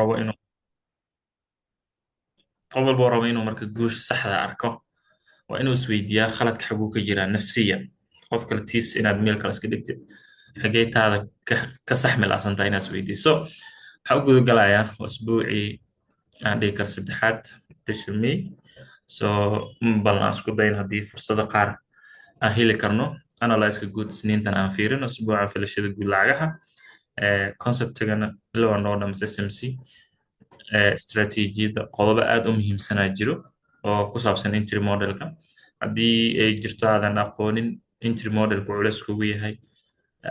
rabo inuu qof walba oo rabo inuu marka guusha saxda arko waa inuu isweydiiyaa khaladka xaguu ka jiraa nafsiyan qof kale tiis inaad meel kale iska dhigtid xagee taada ka saxmi la'santahay inaad isweydiiso waxaa u gudagalayaa usbuucii aan dhihi karo saddexaad bisha May so bal aan isku dayin haddii fursado qaar aan heli karno analyzeka guud isniintan aan fiirino usbuuca filashada guud lacagaha conceptigana lower nodam SMC istaraatiijiyadda qodobo aad u muhiimsanaa jiro oo ku saabsan entry modelka haddii ay jirto aadan aqoonin entry modelku culeys kugu yahay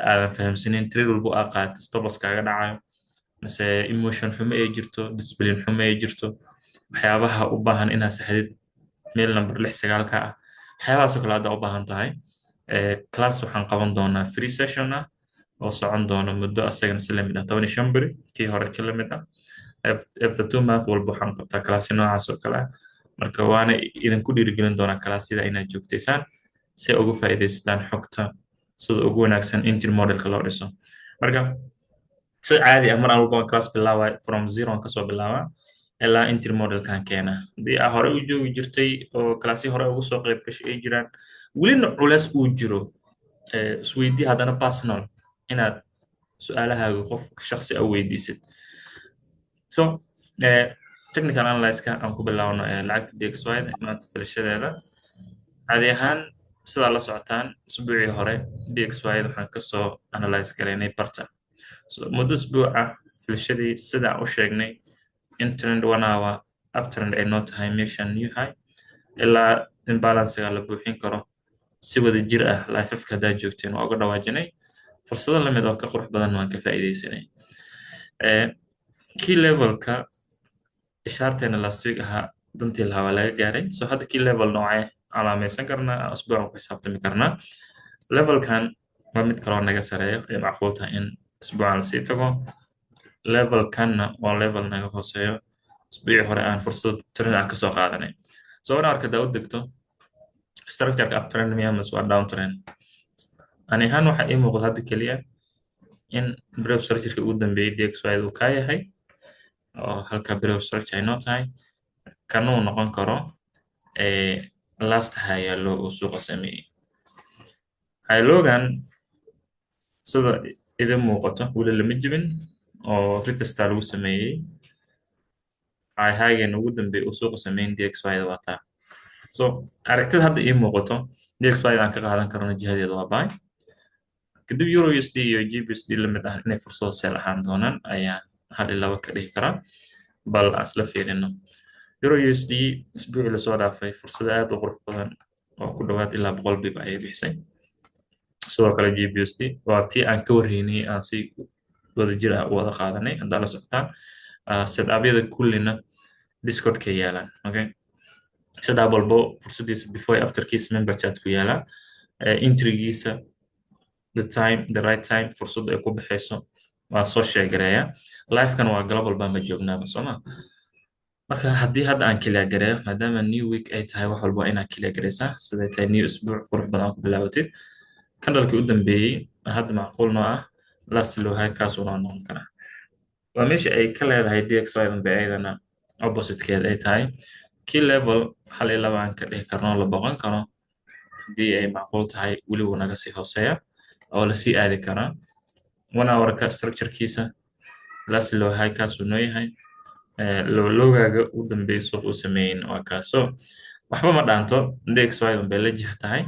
aadan fahamsanin trade walbo aa qaata stopas kaaga dhacayo mase emotion xumo ay jirto discipline xumo ay jirto waxyaabaha u baahan inaad saxdid meel number 6 9 ah waxyaabahaasoo kale hadda u baahan tahay class waxaan qaban doonaa free session ah oo socon doona muddo asagana si lamid ah 15 beri kii hore ka lamid ah after 2 months walba waxaan qabtaa class noocaas oo kale ah marka waana idinku dhiirigelin doonaa classyada inaad joogtaysaan si ay ugu faa'iidaystaan xogta sida ugu wanaagsan entry modelka loo dhiso marka si caadi ah mar walba class bilaaba from zero kasoo bilaaba ilaa entry modelkan keena haddii aa hore u joogi jirtay oo classy hore ugu soo qayb gashay ay jiraan welina culeys uu jiro isweydii haddana personal inaad su-aalahaaga qof shakhsi a weydiisid so technical analyzeka aan ku bilaabno lacagta DXY maanta filashadeeda caadi ahaan sidaa la socotaan isbuucii hore DXY waxaan kasoo analyze garaynay barta muddo isbuuca filashadii sidaan u sheegnay in trend 1 hour uptrend ay noo tahay meeshan new high ilaa imbalancega la buuxin karo si wada jir ah lifefka haddaad joogteen waa uga dhawaajinay fursado lamid oo ka qurux badan waan ka faa'iidaysanay key levelka ishaarteena last week ahaa dantii lahaa waa laga gaaray so hadda key level noocee calaamaysan karnaa usbuucan ku xisaabtami karnaa levelkan waa mid kaloo naga sareeyo ay macquul tahay in isbuucan lasii tago levelkanna waa level naga hooseeyo isbuucii hore aan fursad trend aan kasoo qaadanay so wana arkadaa u degto structureka uptrend miyamas waa downtrend ani ahaan waxaa ii muuqda hadda keliya in brief structureka ugu dambeeyey DXY uu kaa yahay oo halka brief structure ay noo tahay kanuu noqon karo last high low uu suuqa sameeyey high lowgan sida idin muuqato weli lama jibin oo retestaa lagu sameeyey high highgan ugu dambeeyey uu suuqa sameeyin DXY da wataa so aragtida hadda ii muuqato DXY aan ka qaadan karno jihadeeda waa buy kadib euro USD iyo GBP USD lamid ah inay fursado sell ahaan doonaan ayaa hal iyo laba ka dhihi karaa bal aan isla fiirino euro USD isbuucii lasoo dhaafay fursado aad u qurux badan oo ku dhowaad ilaa 100 bib ayay bixisay sidoo kale GBP USD waa tii aan ka warreynay aan si wada jir ah u wada qaadanay haddaa la socotaan setup-yada kullina Discord-ka yaalaan okay setup walbo fursadiisa before after kiisa member chat ku yaalaa entry-giisa the right time fursad ay ku bixayso waa soo sheegareeya live-kan waa global baan ma joognaaba sooma marka haddii hadda aan clear gareeyo maadaama new week ay tahay wax walba inaad clear gareysaa siday tahay new isbuuc qurux badan ku bilaabatid kandalkii u dambeeyey hadda macquul noo ah last low high kaas unoo noqon karaa waa meesha ay ka leedahay DXY dambe ayadana oppositekeed ay tahay key level hal iyo laba aan ka dhihi karno la boqon karo haddii ay macquul tahay weli wuu naga sii hooseeya oo lasii aadi karaa 1 hourka structurekiisa last low high kaas uu noo yahay logaaga u dambeeyey suuq uu sameeyin waa kaas so waxba ma dhaanto DXY dambe la jih tahay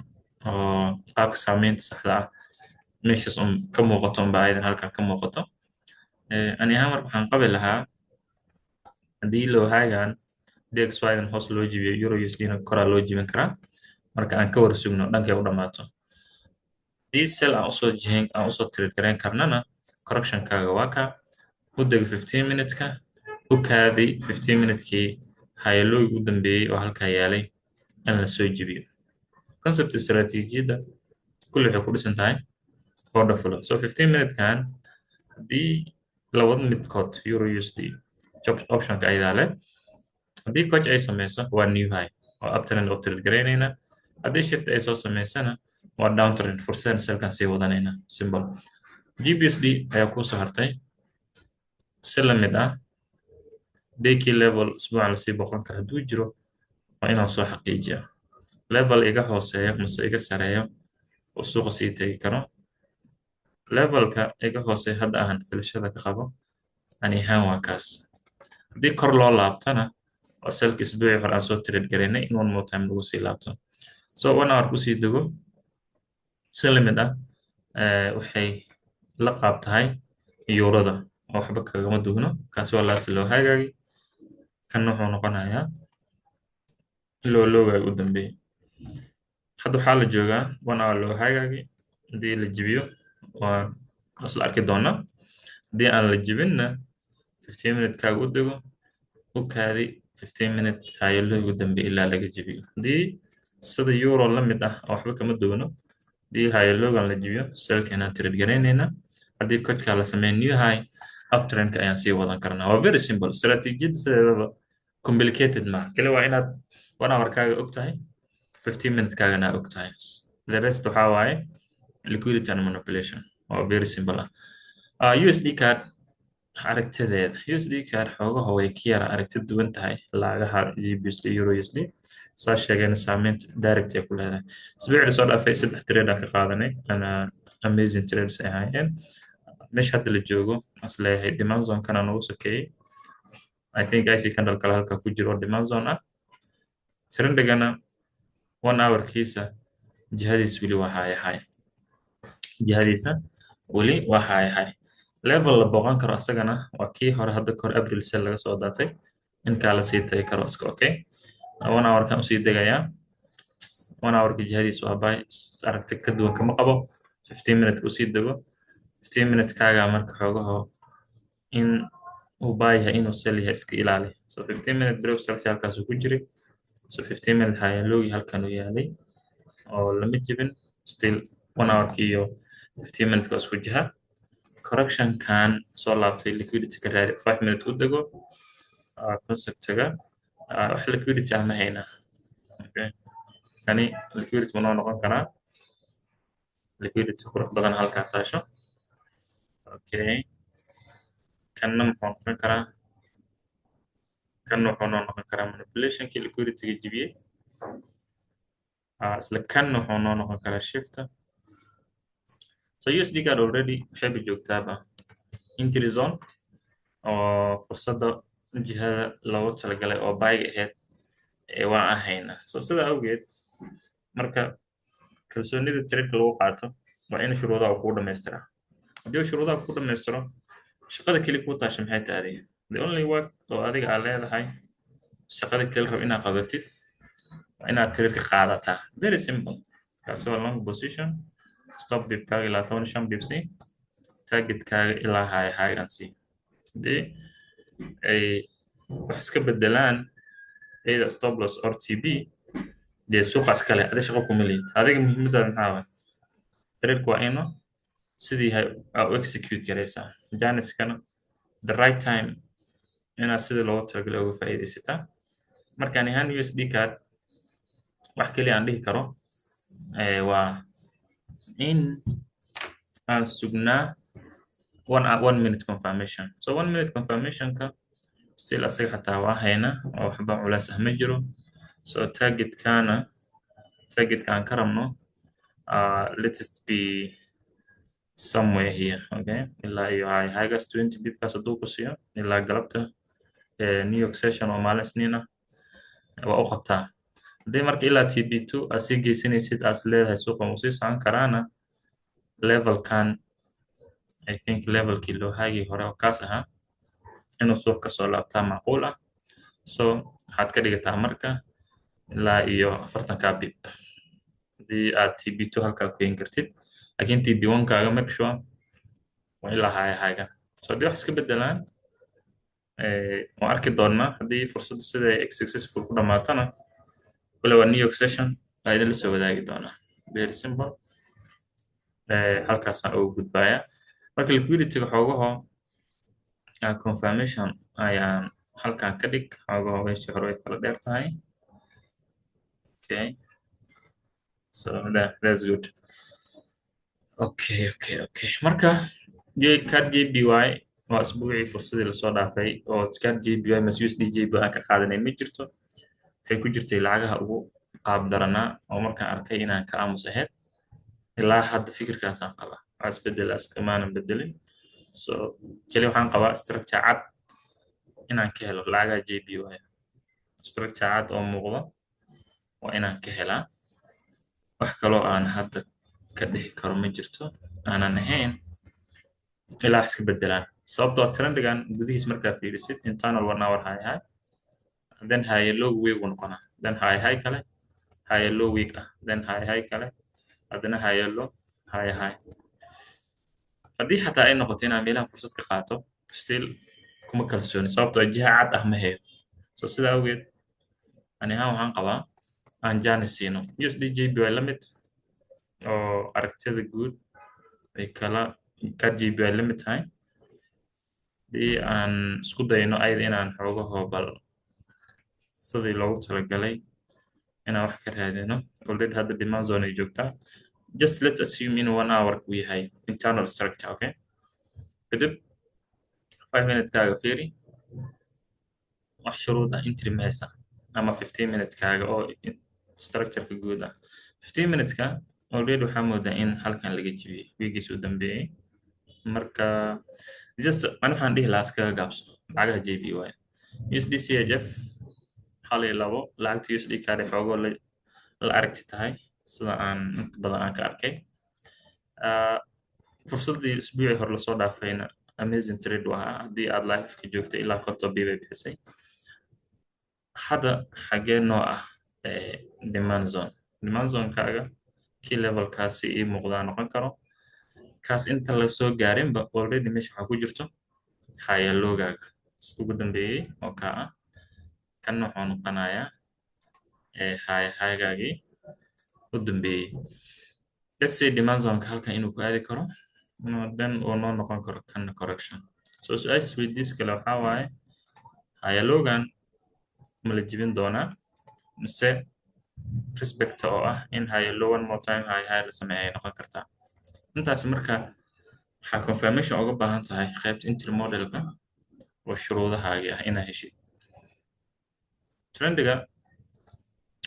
oo qaabka saameynta saxda ah meeshaas ka muuqato unba aydan halkan ka muuqato ani ahaan marka waxaan qabi lahaa haddii low highan DXY dan hoos loo jibiyo euro USD-na koraa loo jibin karaa marka aan ka war sugno dhankay u dhammaato haddii sell aan usoo trade gareyn karnana correctionkaaga waa ka u dega 15 minutka u kaadi 15 minutkii hayaloogi u dambeeyey oo halkaa yaalay in la soo jibiyo concept istaraatiijiyadda kulli waxay ku dhisan tahay order flow so 15 minutkan haddii labada midkood euro USD job optionka aydaa leh haddii coach ay sameyso waa new high oo uptrend oo trade gareynayna haddii shift ay soo sameysana waa downtrend fursadan selkan sii wadanayna symbol GBP USD ayaa kusoo hartay si lamid ah daykii level usbuucan lasii boqon kara hadduu jiro waa inaan soo xaqiijiya level iga hooseeyo mase iga sareeyo oo suuqa sii tegi karo levelka iga hooseeya hadda aan filashada ka qabo ani ahaan waa kaas haddii kor loo laabtana waa selka isbuucii hore aan soo trade garaynay in one more time lagu sii laabto so 1 hour kusii dego si limid ah waxay la qaab tahay yuurada oo waxba kagama duwno kaasi waa laasi loo hagaagi kanna wuxuu noqonayaa loo loogaagi u dambeeyey hadda waxaa la joogaa 1 hour loo hagaagi haddii la jibiyo waa isla arki doonaa haddii aan la jibinna 15 minute kaaga u dego u kaadi 15 minute hayo loogu dambeeyey ilaa laga jibiyo haddii sida euro la mid ah oo waxba kama duwano haddii hayo loogan la jibiyo selkeenaan trade garaynayna haddii coachka la sameeyo new high uptrendka ayaan sii wadan karnaa waa very simple strategiyada sideedaba complicated maaha kale waa inaad 1 hour kaaga og tahay 15 minute kaagana og tahay the rest waxaa waaye liquidity and manipulation oo very simple ah USD card aragtideeda USD card xoogaha way ka yara aragti duwan tahay lacagaha GBP Euro USD saa sheegayna saameynta direct ay ku leedahay isbuucii soo dhaafay 3 trade aan ka qaadanay ana amazing trades ay ahaayeen meesha hadda la joogo as leeyahay demand zone kana nagu sokeeyey I think IC candle kale halka ku jiro demand zone ah trendgana 1 hour kiisa jihadiisa weli waa high jihadiisa weli waa high level la booqan karo asagana waa kii hore hadda kor April sale laga soo daatay in kaa la sii tagi karo iska okay 1 hour kan usii degayaa 1 hour ki jihadiisa waa buy aragti ka duwan kama qabo 15 minute usii dego 15 minute kaaga marka xoogaho in uu buy yahay inuu sell yahay iska ilaali so 15 minute break halkaas ku jiri so 15 minute haya loogi halkan uu yaalay oo lama jibin still 1 hour iyo 15 minute ka isku jiha correction kan soo laabtay liquidity ka raadi 5 minute u dego conceptga wax liquidity ama hayna okay kani liquidity ma noqon karaa liquidity qurux badan halka taasho okay kanna muxuu noqon karaa kanna wuxuu noqon karaa manipulation ki liquidity ga jibiyey isla kanna wuxuu noqon karaa shifter so USD card already waxay joogtaaba entry zone oo fursadda jihada loogu talagalay oo buyga ahayd ee waan ahayna so sida awgeed marka kalsoonida trade lagu qaato waa in shuruudaha uu ku dhameystiraa haddii shuruudaha ku dhameystiro shaqada keli ku taashay maxay tahay the only work oo adiga aad leedahay shaqada keli rabo inaad qabatid waa inaad trade ka qaadataa very simple kaasi waa long position stop bip kaaga ilaa 15 bip si target kaaga ilaa high and see dee ay wax iska bedelaan either stop loss or TB dee suuqa iskale adi shaqo kuma leeyid adiga muhiimadda maxaa waay trade waa ino sidii u execute garaysaa janiskana the right time inaad sidii loogu talagalay uga faa'iidaysataa markaan ahaan USD card wax kaliya aan dhihi karo waa in aan sugnaa 1 minute confirmation so 1 minute confirmation ka still asaga xataa waa hayna oo waxba culays ah ma jiro so target kaan ka rabno let it be somewhere here okay ilaa iyo highgas 20 bipkaas hadduu ku siiyo ilaa galabta New York session oo maalin isniin ah waa u qabtaa haddii marka ilaa TB2 aad sii geysanaysid aad leedahay suuqa uu sii socon karaana levelkan I think levelkii loo haagii hore oo kaas ahaa inuu suuqa soo laabtaa macquul ah so waxaad ka dhigataa marka ilaa iyo 40 bip haddii aad TB2 halkaa ku yein kartid laakiin TB1 kaaga make sure waa ilaa haaga so haddii wax iska bedelaan waan arki doonaa haddii fursadda sida successful ku dhamaatana kule waa New York session waa idin la soo wadaagi doonaa very simple halkaasaan ugu gudbaaya marka liquidity-ga xoogaho confirmation ayaan halkan ka dhig xoogaho meeshii hore way kala dheer tahay okay so that's good okay marka card JPY waa isbuucii fursadii lasoo dhaafay oo card JPY mas USD JPY aan ka qaadanay ma jirto. Waxay ku jirtay lacagaha ugu qaab daranaa oo markaan arkay inaan ka aamus ahayd ilaa hadda fikirkaasaan qabaa. Waa isbedel askamaanan bedelin. So keli waxaan qabaa structure cad inaan ka helo lacagaha JPY. Structure cad oo muuqda waa inaan ka helaa. Wax kaloo aan hadda ka dhihi karo ma jirto aanan ahayn ilaa wax iska bedelaan. Sababtoo trendigan gudihiis markaa fiirisid internal 1 hour high high then high low week uu noqonaa then high high kale high low week ah then high high kale haddana high low high high. Haddii xataa ay noqoto inaan meelaha fursad ka qaato still kuma kalsooni sababtoo ah jiha cad ah ma hayo. So sidaa awgeed ani ahaan waxaan qabaa aan jaanis siino USD JPY la mid oo aragtida guud ay kala ka JPY la mid tahay. Haddii aan isku dayno ayada inaan xoogaho bal sidii loogu talagalay inaan wax ka raadino already hadda demand zone ay joogtaa. Just let's assume in 1 hour uu yahay internal structure, okay? Kadib 5 minute kaaga fiiri wax shuruud ah entry meesa ama 15 minute kaaga oo structure ka guud ah. 15 minute ka already waxaa moodaa in halkan laga jibiyey wiigiis u dambeeyey. Marka just ani waxaan dhihi lahaa iskaga gaabso lacagaha JPY. USD CHF hal iyo labo lacagta USD kaadhe xoogoo la aragti tahay sida aan inta badan aan ka arkay. Fursaddii isbuucii hore lasoo dhaafayna amazing trade waa haddii aad live ka joogtay ilaa konton bay bixisay. Hadda xagee noo ah demand zone. Demand zone-kaaga key level-kaasi ii muuqdaa noqon karo. Kaas inta la soo gaarinba already meesha waxaa ku jirto high low-gaaga ugu dambeeyey oo kaa ah. Kan wuxuu noqonayaa high high-gaagii u dambeeyey. Let's say demand zone-ka halkan inuu ku aadi karo then uu noo noqon karo kan correction. So su-aasha isweydiis kale waxaa waaye high low-gan ma la jibin doonaa mise respect oo ah in high low one more time high high la sameeyo ay noqon kartaa. Intaas marka waxaa confirmation uga baahan tahay qaybta entry model-ka oo shuruudahaagii ah inaa heshid. Trendiga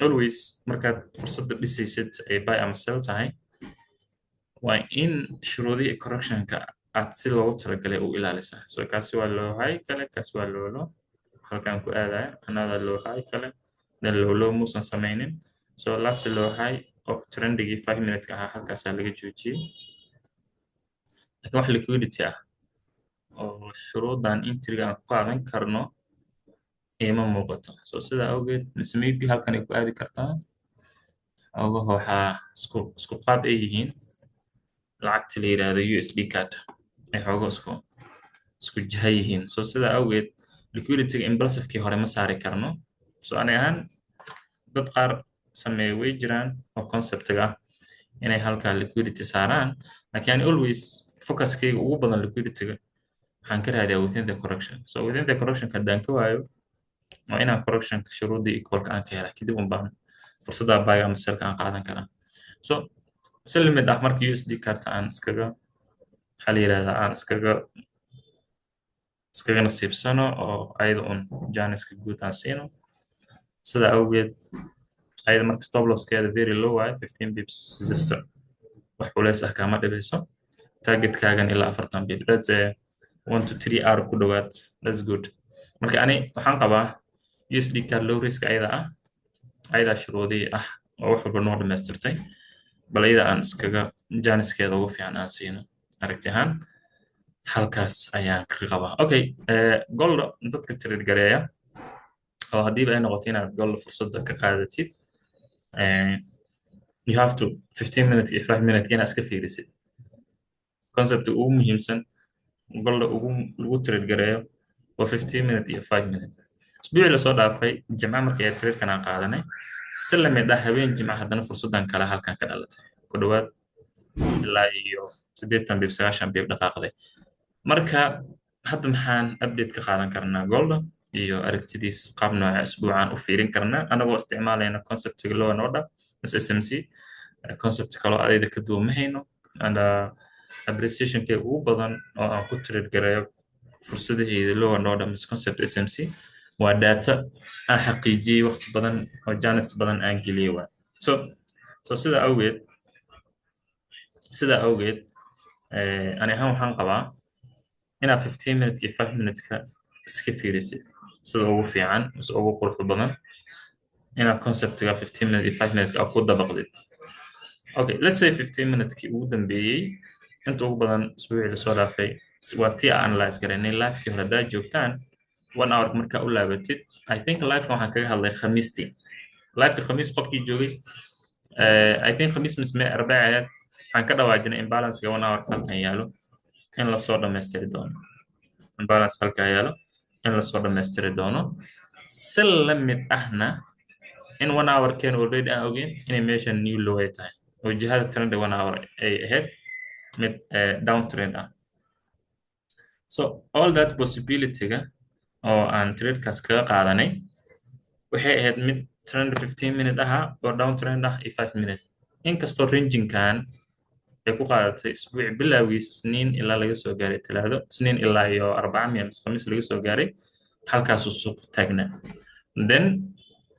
always markaad fursadda dhisaysid ay buy ama sell tahay waa in shuruudihii correctionka aad si loogu talagalay u ilaalisaa. So kaasi waa low high kale kaasi waa low low halkaan ku aadaya another low high kale then low low muusan sameynin. So last low high oo trendigii 5 minute-ka ahaa halkaasaa laga joojiyey. Laakiin wax liquidity ah oo shuruudan entry-ga aan ku qaadan karno ima muuqato. So sidaa awgeed mise maybe halkan ay ku aadi kartaa ogaho waxaa isku qaab ay yihiin lacagta la yiraahdo USD card ay xoogo isku jaha yihiin. So sidaa awgeed liquidity-ga impulsive-kii hore ma saari karno. So ani ahaan dad qaar sameeyo way jiraan oo concept-ga ah inay halkaa liquidity saaraan laakiin always focus-kayga ugu badan liquidity-ga waxaan ka raadiyaa within the correction. So within the correction haddaan ka waayo waa inaan correctionka shuruudii equal-ka aan ka helaa kadib un baan fursadda buy ama sell-ka aan qaadan karaa. So si limit ah marka USD card aan iskaga waxaa la yiraahdaa aan iskaga nasiibsano oo ayada un janiska guud aan siino. Sidaa awgeed ayada marka stop loss-keeda very low waaye 15 pips just wax culays ah kaama dhibayso. Target-kaagan ilaa 40 pip that's 1 to 3 hour ku dhowaad that's good. Marka ani waxaan qabaa USD card low risk ayada ah ayada shuruudihii ah oo wax walba noo dhamaystirtay bal ayada aan iskaga janiskeeda ugu fiican aan siino aragti ahaan halkaas ayaan ka qabaa. Okay, gold dadka trade gareeya oo haddiiba ay noqoto inaad gold fursadda ka qaadatid you have to 15 minute iyo 5 minute inaad iska fiirisid. Concept ugu muhiimsan gold lagu trade gareeyo waa 15 minute iyo 5 minute. Isbuucii lasoo dhaafay jimca markii ay trade-kan aan qaadanay si la mid ah habeen jimca haddana fursaddan kale halkan ka dhalatay ku dhowaad ilaa iyo 80 bib 90 bib dhaqaaqday. Marka hadda maxaan update ka qaadan karnaa gold iyo aragtidiis qaab nooca isbuucan u fiirin karnaa anagoo isticmaalayna concept-ga low and order SMC concept kaloo adayda ka duwan ma hayno and appreciation-ka ugu badan oo aan ku trade gareeyo fursadaheeda lower order misconcept SMC waa data aan xaqiijiyey waqti badan oo jaanis badan aan geliyey waa so sidaa awgeed ani ahaan waxaan qabaa inaad 15 minutes iyo 5 minuteska iska fiirisid sida ugu fiican mise ugu quruxda badan inaad conceptiga 15 minutes iyo 5 minutes aad ku dabaqdid okay let's say 15 minuteskii ugu dambeeyey inta ugu badan isbuucii lasoo dhaafay waa tii aan analyze garaynay livekii hore haddaad joogtaan 1 hour markaa u laabatid I think liveka waxaan kaga hadlay khamiistii liveka khamiis qofkii joogay I think khamiis misme arbacaad waxaan ka dhawaajinay imbalancega 1 hour halkan yaalo in lasoo dhammaystiri doono imbalance halkaa yaalo in lasoo dhammaystiri doono si la mid ahna in 1 hour keen already aan ogeyn inay meesha new low ay tahay oo jihada trend 1 hour ay ahayd mid downtrend ah so all that possibility-ga oo aan tradekaas kaga qaadanay waxay ahayd mid trend 15 minute aha oo downtrend ah iyo 5 minute inkastoo rangingkan ay ku qaadatay isbuuci bilowgiisa isniin ilaa laga soo gaaray talaado isniin ilaa iyo arbaca miya khamiis laga soo gaaray halkaasuu suuq taagnaa then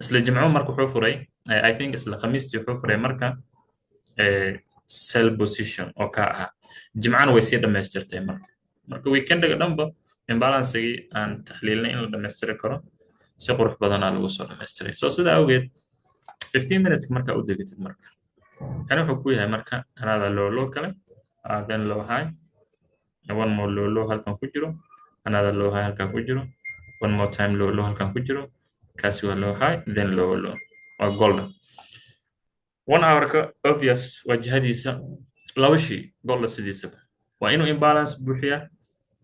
isla jimco marka wuxuu furay I think isla khamiistii wuxuu furay marka sell position oo ka ahaa jimcana way sii dhammaystirtay marka weekendaga dhanba imbalancegii aan taxliilnay in la dhammaystiri karo si qurux badanaa lagu soo dhammaystiray so sidaa awgeed 15 minutes markaa u degatid marka kani wuxuu ku yahay marka another low kale then low high one more low halkan ku jiro another low high halkan ku jiro one more time low halkan ku jiro kaasi waa low high then low waa golda 1 hour-ka obvious wajahadiisa laba shay golda sidiisaba waa inuu imbalance buuxiyaa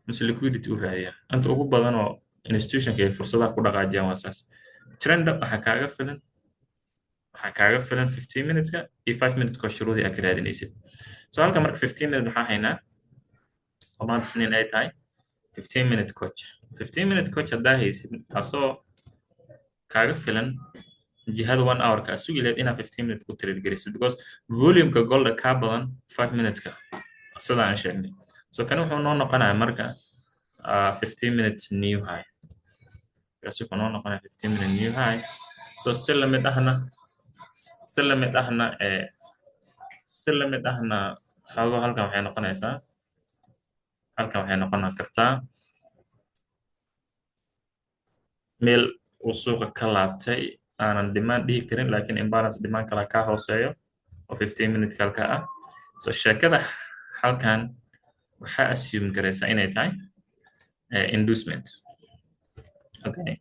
mise liquidity u raadiyaa inta ugu badan oo institutionka ay fursadaha ku dhaqaajiyaan waa saas trend waxaa kaaga filan 15 minuteska iyo 5 minuteka shuruudii aad ka raadinaysid so halka marka 15 minute waxaa haynaa oo maanta isniin ay tahay 15 minute coach 15 minute coach haddaa haysid taasoo kaaga filan jihada 1 hour-ka aad sugi lahayd inaad 15 minute ku trade garisid because volume-ka golda kaa badan 5 minuteka sida aan sheegnay so kan wuxuu noo noqonayaa marka 15 minute new high kaasi wuxuu noo noqonayaa 15 minute new high so si lamid ahna hago halkan waxay noqon kartaa meel uu suuqa ka laabtay aanan demand dhihi karin laakiin imbalance demand kala ka hooseeyo oo 15 minute kalka ah so sheekada halkan waxaa assume garaysaa inay tahay inducement okay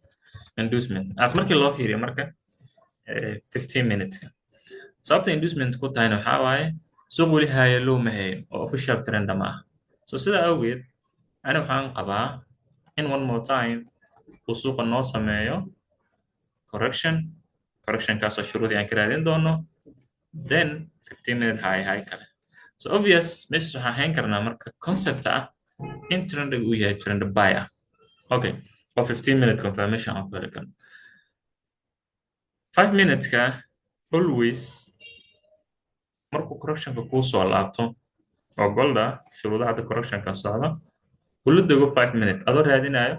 inducement as markii loo fiiriyo marka 15 minutes sababta inducement ku tahayna waxaa waaye suuq weli haya low ma hayo oo official trend ma ah so sidaa awgeed ani waxaan qabaa in one more time uu suuqa noo sameeyo correctionkaasoo shuruudii aan ka raadin doono then 15 minute high kale so obvious meeshas waxaan hayn karnaa marka concept ah in trendiga uu yahay trend buy ah okay oo 15 minute confirmation aan ku heli karno 5 minuteka always markuu correctionka kuu soo laabto oo golda shuruudaha hadda correctionka socda ula dego 5 minute adoo raadinayo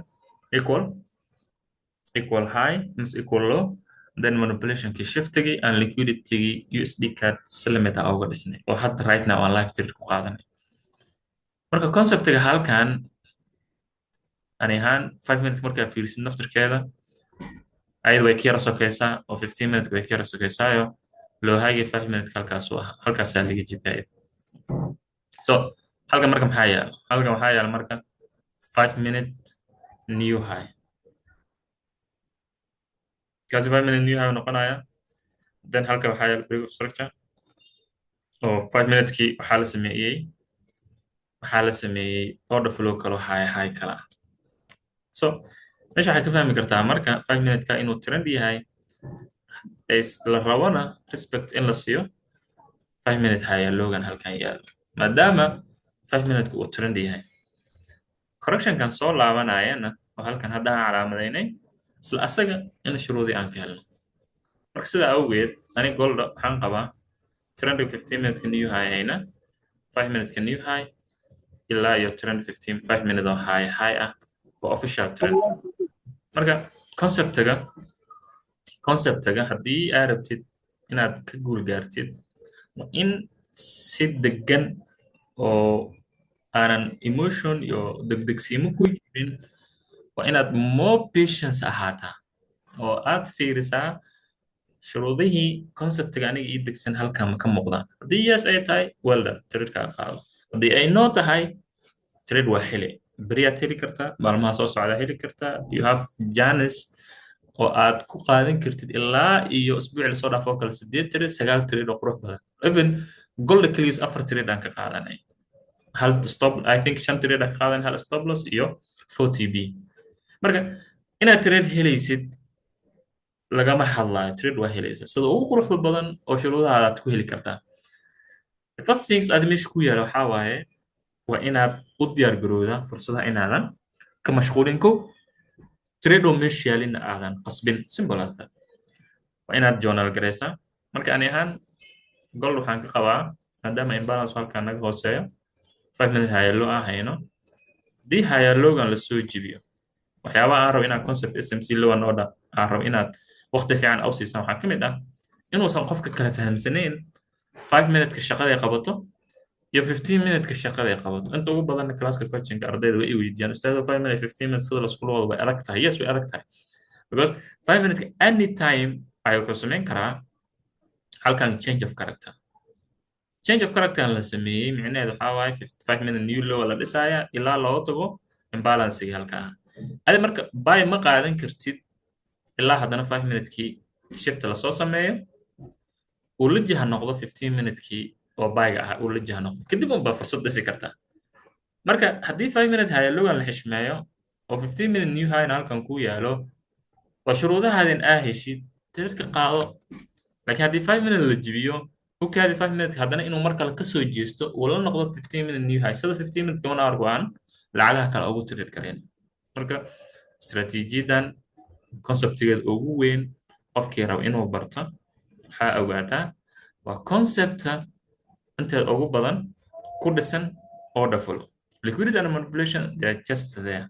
equal high mise equal low then manipulationkii shiftigii and liquiditygii USD card limit ah uga dhisnay oo hadda right now aan live trade ku qaadanay marka conceptiga halkan ani ahaan 5 minutes markaa fiirisid naftirkeeda ayada way ka yara sokaysaa oo 15 minute way ka yara sokaysaayo low high 5 minute halkaasaa laga jibaya so halkan marka maxaa yaala marka 5 minute new high kaasi 5 minute new high noqonaya then halka waxaa yaala break of structure oo 5 minute-kii waxaa la sameeyey order flow kale high kala so meesha waxay ka fahmi kartaa marka 5 minute-ka inuu trend yahay la rabona respect in la siiyo 5 minute high loogan halkan yaalo maadaama 5 minute-ka uu trend yahay correctionkan soo laabanayana oo halkan hadda aan calaamadaynay isla asaga in shuruudii aan ka helno marka sidaa awgeed ani golda waxaan qabaa trend 15 minute new high hayna 5 minute new high ilaa iyo trend 5 minute oo high ah waa official trade marka conceptaga conceptaga haddii aad rabtid inaad ka guul gaartid waa in si degan oo aanan emotion iyo degdegsiimo ku jirin waa inaad more patience ahaataa oo aad fiirisaa shuruudihii conceptiga aniga ii degsan halkan ma ka muuqdaan haddii yes ay tahay well done trade-kaa qaado haddii ay no tahay trade waa heli beriyaad heli kartaa maalmaha soo socdaa heli kartaa you have janis oo aad ku qaadan kartid ilaa iyo isbuuci lasoo dhaafo oo kale 8 trade 9 trade oo qurux badan even golda keligiis 4 trade aan ka qaadanay hal stop I think 5 trade aan ka qaadanay hal stop loss iyo 4 TB marka inaad trade helaysid lagama hadlaayo trade waa helaysa sida ugu quruxda badan oo shuruudaha aad ku heli kartaa the first things aad meesha ku yaala waxaa waaye waa inaad u diyaar garowdaa fursadaha inaadan ka mashquulin ko trade oo meesha yaalina aadan qasbin simple as that waa inaad journal garaysaa marka ani ahaan gold waxaan ka qabaa maadaama imbalance halkaa naga hooseeyo 5 minute higher low aan hayno haddii higher lowgan lasoo jibiyo waxyaabaha aan rabo inaad concept SMC low and order aan rabo inaad waqti fiican aw siisan waxaa ka mid ah inuusan qofka kala fahamsanayn 5 minute-ka shaqada ay qabato iyo 15 minute-ka shaqada ay qabato inta ugu badan classka coaching-ka ardayda way i weydiiyaan ustaado 5 minute 15 minute sida lasku wado way adag tahay yes way adag tahay because 5 minute-ka anytime ay wuxuu samayn karaa halkan change of character change of character la sameeyey micnaheedu waxaa waaye 5 minute new low la dhisaya ilaa loo tago imbalance-ga halkaa adi marka buy ma qaadan kartid ilaa haddana 5 minute-kii shift la soo sameeyo uu la jaha noqdo 15 minute-kii oo buyga ah uu la jaha noqdo kadib unbaa fursad dhisi kartaa marka haddii 5 minute higher lowan la xishmeeyo oo 15 minute new high halkan ku yaalo waa shuruudahaadin aa heshid tirarka qaado laakiin haddii 5 minute la jibiyo okaadi 5 minute haddana inuu mar kale kasoo jeesto uu la noqdo 15 minute new high sida 15 minute one hour aan lacagaha kale ugu tirir kareen marka istaraatiijiyadan conceptigeeda ugu weyn qofkii raba inuu barto waxaa ogaataa waa concepta inteed ugu badan ku dhisan order flow liquidity and manipulation they are just there